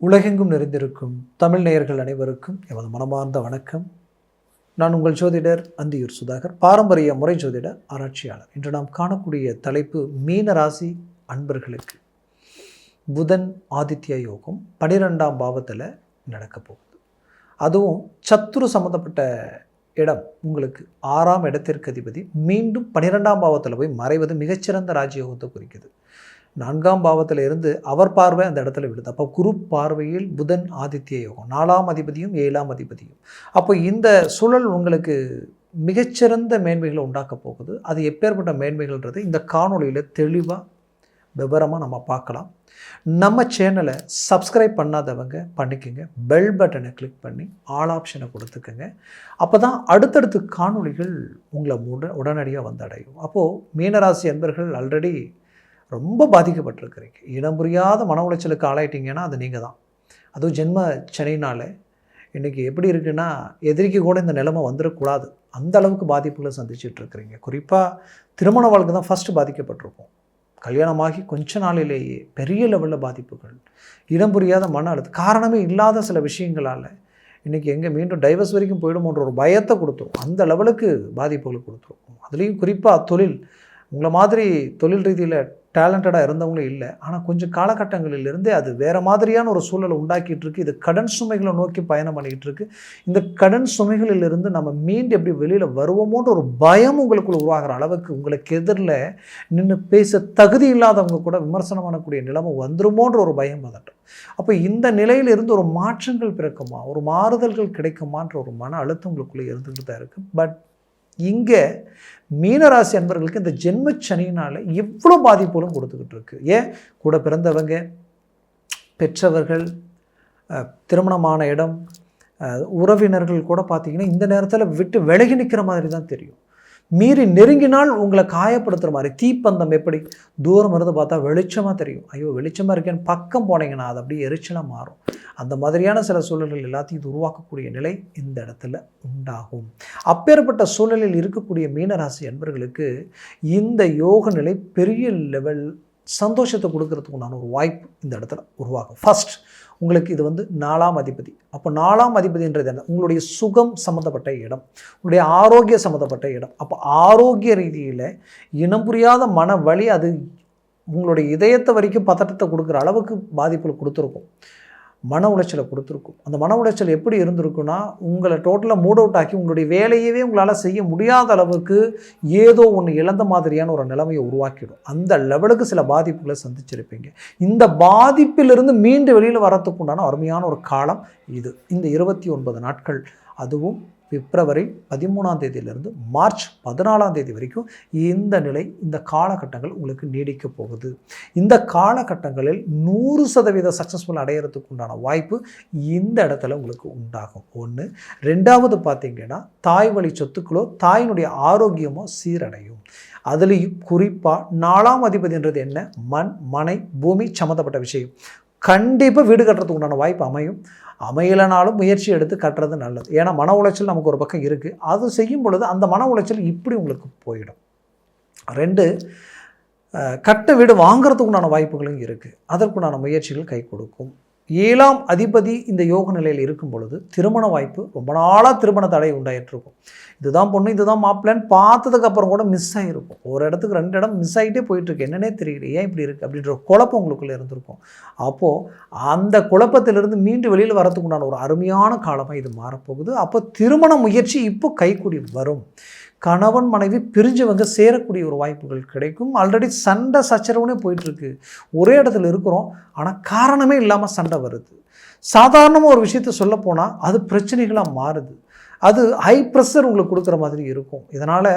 உலகெங்கும் நிறைந்திருக்கும் தமிழ் நேயர்கள் அனைவருக்கும் எமது மனமார்ந்த வணக்கம். நான் உங்கள் ஜோதிடர் அந்தியூர் சுதாகர், பாரம்பரிய முறை ஜோதிடர் ஆராய்ச்சியாளர். இன்று நாம் காணக்கூடிய தலைப்பு மீன ராசி அன்பர்களுக்கு புதன் ஆதித்ய யோகம் 12ஆம் பாவத்தில் நடக்க போகுது. அதுவும் சத்துரு சம்மந்தப்பட்ட இடம் உங்களுக்கு 6ஆம் இடத்திற்கு அதிபதி மீண்டும் 12ஆம் பாவத்தில் போய் மறைவது மிகச்சிறந்த ராஜயோகத்தை குறிக்குது. 4ஆம் பாவத்தில் இருந்து அவர் பார்வை அந்த இடத்துல விடுது. அப்போ குரு பார்வையில் புதன் ஆதித்ய யோகம், 4ஆம் அதிபதியும் 7ஆம் அதிபதியும். அப்போ இந்த சூழல் உங்களுக்கு மிகச்சிறந்த மேன்மைகளை உண்டாக்க போகுது. அது எப்பேற்பட்ட மேன்மைகள்ன்றது இந்த காணொலியில் தெளிவாக விவரமாக நம்ம பார்க்கலாம். நம்ம சேனலை சப்ஸ்கிரைப் பண்ணாதவங்க பண்ணிக்கோங்க, பெல் பட்டனை கிளிக் பண்ணி ஆல் ஆப்ஷனை கொடுத்துக்கோங்க. அப்போ தான் அடுத்தடுத்து காணொலிகள் உங்களை உடனடியாக வந்தடையும். அப்போது மீனராசி அன்பர்கள் ஆல்ரெடி ரொம்ப பாதிக்கப்பட்டிருக்கிறீங்க. இடம் புரியாத மன உளைச்சலுக்கு ஆளாயிட்டீங்கன்னா அது நீங்கள் தான். அதுவும் ஜென்ம சனினால் இன்றைக்கி எப்படி இருக்குன்னா, எதிரிக்கு கூட இந்த நிலைமை வந்துடக்கூடாது, அந்த அளவுக்கு பாதிப்புகளை சந்திச்சிட்ருக்கிறீங்க. குறிப்பாக திருமண வாழ்க்கை தான் ஃபஸ்ட்டு பாதிக்கப்பட்டிருக்கும். கல்யாணமாகி கொஞ்ச நாளிலேயே பெரிய லெவலில் பாதிப்புகள், இடம் புரியாத மன அழுத்தம், காரணமே இல்லாத சில விஷயங்களால் இன்றைக்கி எங்கே மீண்டும் டைவர்ஸ் வரைக்கும் போயிடுமோன்ற ஒரு பயத்தை கொடுத்துரும். அந்த லெவலுக்கு பாதிப்புகளை கொடுத்துருக்கும். அதுலேயும் குறிப்பாக தொழில், உங்களை மாதிரி தொழில் ரீதியில் டேலண்டடாக இருந்தவங்களும் இல்லை. ஆனால் கொஞ்சம் காலகட்டங்களிலிருந்தே அது வேறு மாதிரியான ஒரு சூழலை உண்டாக்கிட்டு இருக்கு. இது கடன் சுமைகளை நோக்கி பயணம் பண்ணிக்கிட்டு இருக்கு. இந்த கடன் சுமைகளிலிருந்து நம்ம மீண்டும் எப்படி வெளியில் வருவோமோன்ற ஒரு பயம் உங்களுக்குள்ள உருவாகிற அளவுக்கு உங்களுக்கு எதிரில் நின்று பேச தகுதி இல்லாதவங்க கூட விமர்சனம் பண்ணக்கூடிய நிலைமை வந்துருமோன்ற ஒரு பயம் பதட்டம். அப்போ இந்த நிலையிலிருந்து ஒரு மாற்றங்கள் பிறக்குமா, ஒரு மாறுதல்கள் கிடைக்குமான்ற ஒரு மன அழுத்தம் உங்களுக்குள்ளே இருந்துகிட்டு தான் இருக்குது. பட் இங்கே மீனராசி அன்பர்களுக்கு இந்த ஜென்ம சனியினால் எவ்வளோ பாதிப்புகளும் கொடுத்துக்கிட்டு இருக்கு. ஏன் கூட பிறந்தவங்க, பெற்றவர்கள், திருமணமான இடம், உறவினர்கள் கூட பார்த்திங்கன்னா இந்த நேரத்தில் விட்டு விலகி நிற்கிற மாதிரி தான் தெரியும். மீறி நெருங்கினால் உங்களை காயப்படுத்துகிற மாதிரி. தீப்பந்தம் எப்படி தூரம் இருந்து பார்த்தா வெளிச்சமாக தெரியும், ஐயோ வெளிச்சமாக இருக்கேன்னு பக்கம் போனீங்கன்னா அது அப்படியே எரிச்சலாக மாறும். அந்த மாதிரியான சில சூழல்கள் எல்லாத்தையும் இது உருவாக்கக்கூடிய நிலை இந்த இடத்துல உண்டாகும். அப்பேற்பட்ட சூழலில் இருக்கக்கூடிய மீனராசி அன்பர்களுக்கு இந்த யோக நிலை பெரிய லெவல் சந்தோஷத்தை கொடுக்கறதுக்கு உண்டான ஒரு வாய்ப்பு இந்த இடத்துல உருவாகும். ஃபஸ்ட் உங்களுக்கு இது 4ஆம் அதிபதி. அப்போ 4ஆம் அதிபதின்றது என்ன? உங்களுடைய சுகம் சம்மந்தப்பட்ட இடம், உங்களுடைய ஆரோக்கிய சம்மந்தப்பட்ட இடம். அப்போ ஆரோக்கிய ரீதியில் இனம் புரியாத மன வலி அது உங்களுடைய இதயத்தை வரைக்கும் பதட்டத்தை கொடுக்குற அளவுக்கு பாதிப்புகள் கொடுத்துருக்கும், மன உளைச்சலை கொடுத்துருக்கும். அந்த மன உளைச்சல் எப்படி இருந்திருக்குன்னா, உங்களை டோட்டலாக மூட் அவுட் ஆக்கி உங்களுடைய வேலையவே உங்களால் செய்ய முடியாத அளவுக்கு ஏதோ ஒன்று இழந்த மாதிரியான ஒரு நிலைமையை உருவாக்கிடும். அந்த லெவலுக்கு சில பாதிப்புகளை சந்திச்சிருப்பீங்க. இந்த பாதிப்பிலிருந்து மீண்டு வெளியில் வரத்துக்கு உண்டான அருமையான ஒரு காலம் இது, இந்த 29 நாட்கள். அதுவும் பிப்ரவரி 13ஆம் தேதியிலிருந்து மார்ச் 14ஆம் தேதி வரைக்கும் இந்த நிலை, இந்த காலகட்டங்கள் உங்களுக்கு நீடிக்க போகுது. இந்த காலகட்டங்களில் 100% சக்ஸஸ்ஃபுல் அடையிறதுக்கு உண்டான வாய்ப்பு இந்த இடத்துல உங்களுக்கு உண்டாகும். ஒன்று. ரெண்டாவது பார்த்திங்கன்னா, தாய் வழி சொத்துக்களோ தாயினுடைய ஆரோக்கியமோ சீரடையும். அதுலேயும் குறிப்பாக 4ஆம் அதிபதின்றது என்ன? மண், மனை, பூமி சம்மந்தப்பட்ட விஷயம். கண்டிப்பாக வீடு கட்டுறதுக்கு உண்டான வாய்ப்பு அமையும். அமையலைனாலும் முயற்சி எடுத்து கட்டுறது நல்லது. ஏன்னா மன உளைச்சல் நமக்கு ஒரு பக்கம் இருக்குது. அது செய்யும் பொழுது அந்த மன உளைச்சல் இப்படி உங்களுக்கு போயிடும். 2. கட்ட வீடு வாங்கிறதுக்கு உண்டான வாய்ப்புகளும் இருக்குது. அதற்குண்டான முயற்சிகள் கை கொடுக்கும். 7ஆம் அதிபதி இந்த யோக நிலையில் இருக்கும் பொழுது திருமண வாய்ப்பு, ரொம்ப நாளாக திருமண தடை உண்டாயிட்டிருக்கும். இதுதான் பொண்ணு, இதுதான் மாப்பிள்ளைன்னு பார்த்ததுக்கப்புறம் கூட மிஸ் ஆகிருக்கும். ஒரு இடத்துக்கு 2 இடம் மிஸ் ஆகிட்டே போயிட்டுருக்கு, என்னன்னே தெரியல, ஏன் இப்படி இருக்குது அப்படின்ற குழப்பம் உங்களுக்குள்ளே இருந்திருக்கும். அப்போது அந்த குழப்பத்திலிருந்து மீண்டு வெளியில் வரத்துக்கு உண்டான ஒரு அருமையான காலமாக இது மாறப்போகுது. அப்போ திருமண முயற்சி இப்போ கைக்கூடி வரும். கணவன் மனைவி பிரிஞ்சவங்க சேரக்கூடிய ஒரு வாய்ப்புகள் கிடைக்கும். ஆல்ரெடி சண்டை சச்சரவுனே போயிட்டுருக்கு. ஒரே இடத்துல இருக்கிறோம், ஆனால் காரணமே இல்லாமல் சண்டை வருது. சாதாரணமாக ஒரு விஷயத்தை சொல்ல போனால் அது பிரச்சனைகளாக மாறுது. அது ஹை ப்ரெஷர் உங்களுக்கு கொடுக்குற மாதிரி இருக்கும். இதனால்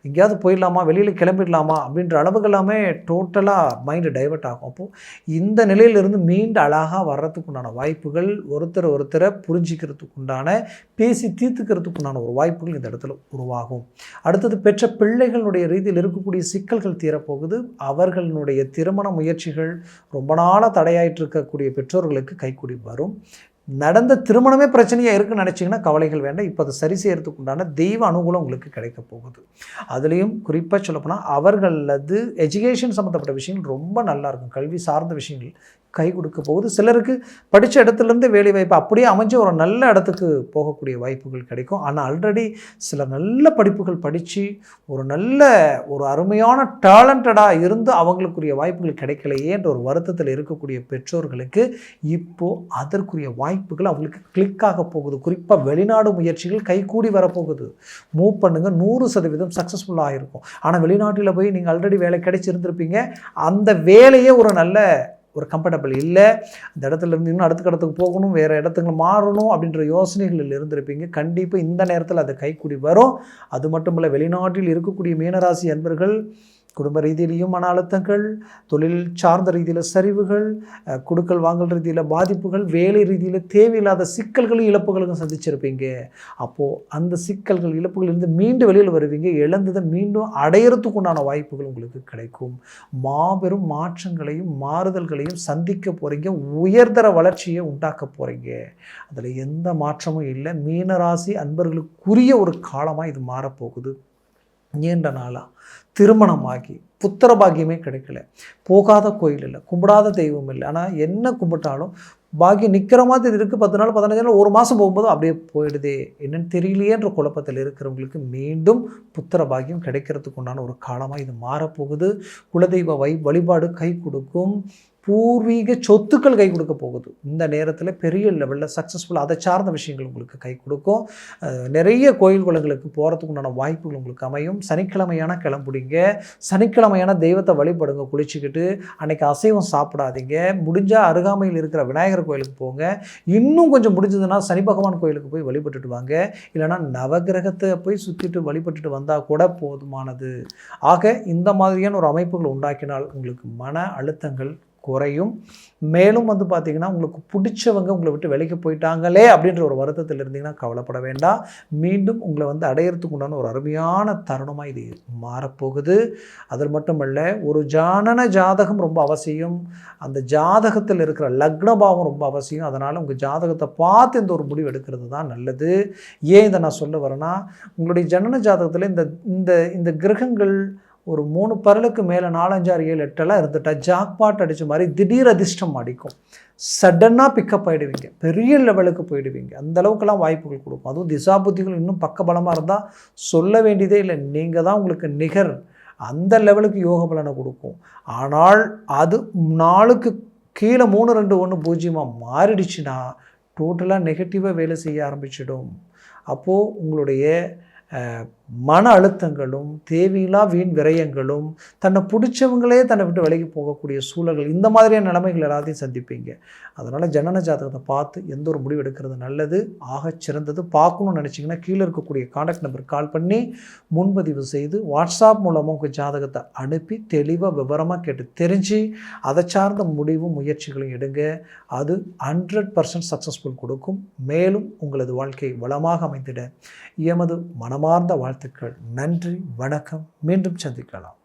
எங்கேயாவது போயிடலாமா, வெளியில் கிளம்பிடலாமா அப்படின்ற அளவுக்கு எல்லாமே டோட்டலாக மைண்டு டைவர்ட் ஆகும். அப்போது இந்த நிலையிலிருந்து மீண்டு அழகாக வர்றதுக்கு உண்டான வாய்ப்புகள், ஒருத்தரை புரிஞ்சிக்கிறதுக்கு உண்டான, பேசி தீர்த்துக்கிறதுக்கு உண்டான ஒரு வாய்ப்புகள் இந்த இடத்துல உருவாகும். அடுத்தது, பெற்ற பிள்ளைகளுடைய ரீதியில் இருக்கக்கூடிய சிக்கல்கள் தீரப்போகுது. அவர்களுடைய திருமண முயற்சிகள் ரொம்ப நாளாக தடையாயிட்டு இருக்கக்கூடிய பெற்றோர்களுக்கு கைக்கூடி வரும். நடந்த திருமணமே பிரச்சனையாக இருக்குன்னு நினச்சிங்கன்னா கவலைகள் வேண்டாம். இப்போ அதை சரி செய்யறதுக்கு உண்டான தெய்வ அனுகூலம் உங்களுக்கு கிடைக்க போகுது. அதுலேயும் குறிப்பாக சொல்லப்போனால் அவர்களது எஜுகேஷன் சம்மந்தப்பட்ட விஷயங்கள் ரொம்ப நல்லாயிருக்கும். கல்வி சார்ந்த விஷயங்கள் கை கொடுக்க போகுது. சிலருக்கு படித்த இடத்துலேருந்து வேலை வாய்ப்பு அப்படியே அமைஞ்சு ஒரு நல்ல இடத்துக்கு போகக்கூடிய வாய்ப்புகள் கிடைக்கும். ஆனால் ஆல்ரெடி சில நல்ல படிப்புகள் படித்து ஒரு அருமையான டேலண்டடாக இருந்து அவங்களுக்குரிய வாய்ப்புகள் கிடைக்கலையேன்ற ஒரு வருத்தத்தில் இருக்கக்கூடிய பெற்றோர்களுக்கு இப்போது அதற்குரிய வாய்ப்புகள் அவங்களுக்கு கிளிக்காக போகுது. குறிப்பாக வெளிநாடு முயற்சிகள் கைகூடி வரப்போகுது. மூவ் பண்ணுங்கள், 100% சக்ஸஸ்ஃபுல்லாக இருக்கும். ஆனால் வெளிநாட்டில் போய் நீங்கள் ஆல்ரெடி வேலை கிடைச்சிருந்துருப்பீங்க. அந்த வேலையே ஒரு கம்ஃபர்டபுள் இல்லை. அந்த இடத்துல இருந்து இன்னும் அடுத்த இடத்துக்கு போகணும், வேறு இடத்துக்கு மாறணும் அப்படின்ற யோசனைகளில் இருந்திருப்பீங்க. கண்டிப்பாக இந்த நேரத்தில் அது கைக்கூடி வரும். அது மட்டும் இல்லை, வெளிநாட்டில் இருக்கக்கூடிய மீனராசி அன்பர்கள் குடும்ப ரீதியிலையும் மன அழுத்தங்கள், தொழில் சார்ந்த ரீதியில் சரிவுகள், கொடுக்கல் வாங்கல் ரீதியில் பாதிப்புகள், வேலை ரீதியில் தேவையில்லாத சிக்கல்களும் இழப்புகளும் சந்திச்சிருப்பீங்க. அப்போது அந்த சிக்கல்கள் இழப்புகளிலிருந்து மீண்டும் வெளியில் வருவீங்க. இழந்ததை மீண்டும் அடையிறதுக்கு உண்டான வாய்ப்புகள் உங்களுக்கு கிடைக்கும். மாபெரும் மாற்றங்களையும் மாறுதல்களையும் சந்திக்க போகிறீங்க. உயர்தர வளர்ச்சியை உண்டாக்க போகிறீங்க. அதில் எந்த மாற்றமும் இல்லை. மீனராசி அன்பர்களுக்குரிய ஒரு காலமாக இது மாறப்போகுது. நீண்ட நாளாக திருமணமாகி புத்திர பாக்கியமே கிடைக்கல, போகாத கோயில் இல்லை, கும்பிடாத தெய்வம் இல்லை, ஆனால் என்ன கும்பிட்டாலும் பாக்கியம் நிற்கிற மாதிரி இருக்குது. 10 நாள் 15 நாள் 1 மாதம் போகும்போது அப்படியே போயிடுதே, என்னென்னு தெரியலையேன்ற குழப்பத்தில் இருக்கிறவங்களுக்கு மீண்டும் புத்திர பாக்கியம் கிடைக்கிறதுக்கு உண்டான ஒரு காலமாக இது மாறப்போகுது. குலதெய்வ வழிபாடு கை கொடுக்கும். பூர்வீக சொத்துக்கள் கை கொடுக்க போகுது. இந்த நேரத்தில் பெரிய லெவலில் சக்ஸஸ்ஃபுல்லாக அதை சார்ந்த விஷயங்கள் உங்களுக்கு கை கொடுக்கும். நிறைய கோயில் குளங்களுக்கு போகிறதுக்கு உண்டான வாய்ப்புகள் உங்களுக்கு அமையும். சனிக்கிழமையான கிளம்புடிங்க. சனிக்கிழமையான தெய்வத்தை வழிபடுங்க. குளிச்சுக்கிட்டு அன்றைக்கி அசைவம் சாப்பிடாதீங்க. முடிஞ்சால் அருகாமையில் இருக்கிற விநாயகர் கோயிலுக்கு போங்க. இன்னும் கொஞ்சம் முடிஞ்சதுன்னா சனி பகவான் கோயிலுக்கு போய் வழிபட்டுட்டு வாங்க. இல்லைனா நவகிரகத்தை போய் சுற்றிட்டு வழிபட்டுட்டு வந்தால் கூட போதுமானது. ஆக இந்த மாதிரியான ஒரு அமைப்புகள் உண்டாக்கினால் உங்களுக்கு மன அழுத்தங்கள் குறையும். மேலும் பார்த்திங்கன்னா உங்களுக்கு பிடிச்சவங்க உங்களை விட்டு விலைக்கு போயிட்டாங்களே அப்படின்ற ஒரு வருத்தத்தில் இருந்தீங்கன்னா கவலைப்பட வேண்டாம். மீண்டும் உங்களை அடையிறதுக்கு உண்டான ஒரு அருமையான தருணமாக இது மாறப்போகுது. அது மட்டுமல்ல, ஒரு ஜானன ஜாதகம் ரொம்ப அவசியம். அந்த ஜாதகத்தில் இருக்கிற லக்னபாவம் ரொம்ப அவசியம். அதனால் உங்கள் ஜாதகத்தை பார்த்து இந்த ஒரு முடிவு எடுக்கிறது தான் நல்லது. ஏன் இதை நான் சொல்ல வரேன்னா, உங்களுடைய ஜனன ஜாதகத்தில் இந்த கிரகங்கள் ஒரு 3 பரலுக்கு மேலே 4, 5, 6, 7, 8 இருந்துட்டால் ஜாக்பாட் அடித்த மாதிரி திடீர் அதிர்ஷ்டம் அடிக்கும். சடனாக பிக்கப் ஆகிடுவீங்க. பெரிய லெவலுக்கு போயிடுவீங்க. அந்தளவுக்கெல்லாம் வாய்ப்புகள் கொடுக்கும். அதுவும் திசாபுத்திகள் இன்னும் பக்கபலமாக இருந்தால் சொல்ல வேண்டியதே இல்லை. நீங்கள் தான் உங்களுக்கு நிகர். அந்த லெவலுக்கு யோக பலனை கொடுக்கும். ஆனால் அது நாளுக்கு கீழே 3, 2, 1, 0 மாறிடுச்சுன்னா டோட்டலாக நெகட்டிவாக வேலை செய்ய ஆரம்பிச்சிடும். அப்போது உங்களுடைய மன அழுத்தங்களும் தேவையில்லா வீண் விரயங்களும் தன்னை பிடிச்சவங்களே தன்னை விட்டு விலகி போகக்கூடிய சூழல்கள், இந்த மாதிரியான நிலைமைகள் எல்லாத்தையும் சந்திப்பீங்க. அதனால் ஜனன ஜாதகத்தை பார்த்து எந்த ஒரு முடிவு எடுக்கிறது நல்லது, சிறந்தது. பார்க்கணும்னு நினச்சிங்கன்னா கீழே இருக்கக்கூடிய கான்டாக்ட் நம்பருக்கு கால் பண்ணி முன்பதிவு செய்து வாட்ஸ்அப் மூலமாக உங்கள் ஜாதகத்தை அனுப்பி தெளிவாக விவரமாக கேட்டு தெரிஞ்சு அதை சார்ந்த முடிவும் முயற்சிகளையும் எடுங்க. அது 100% சக்ஸஸ்ஃபுல் கொடுக்கும். மேலும் உங்களது வாழ்க்கை வளமாக அமைந்திட எமது மனமார்ந்த வாழ்த்துக்கள். நன்றி, வணக்கம். மீண்டும் சந்திக்கலாம்.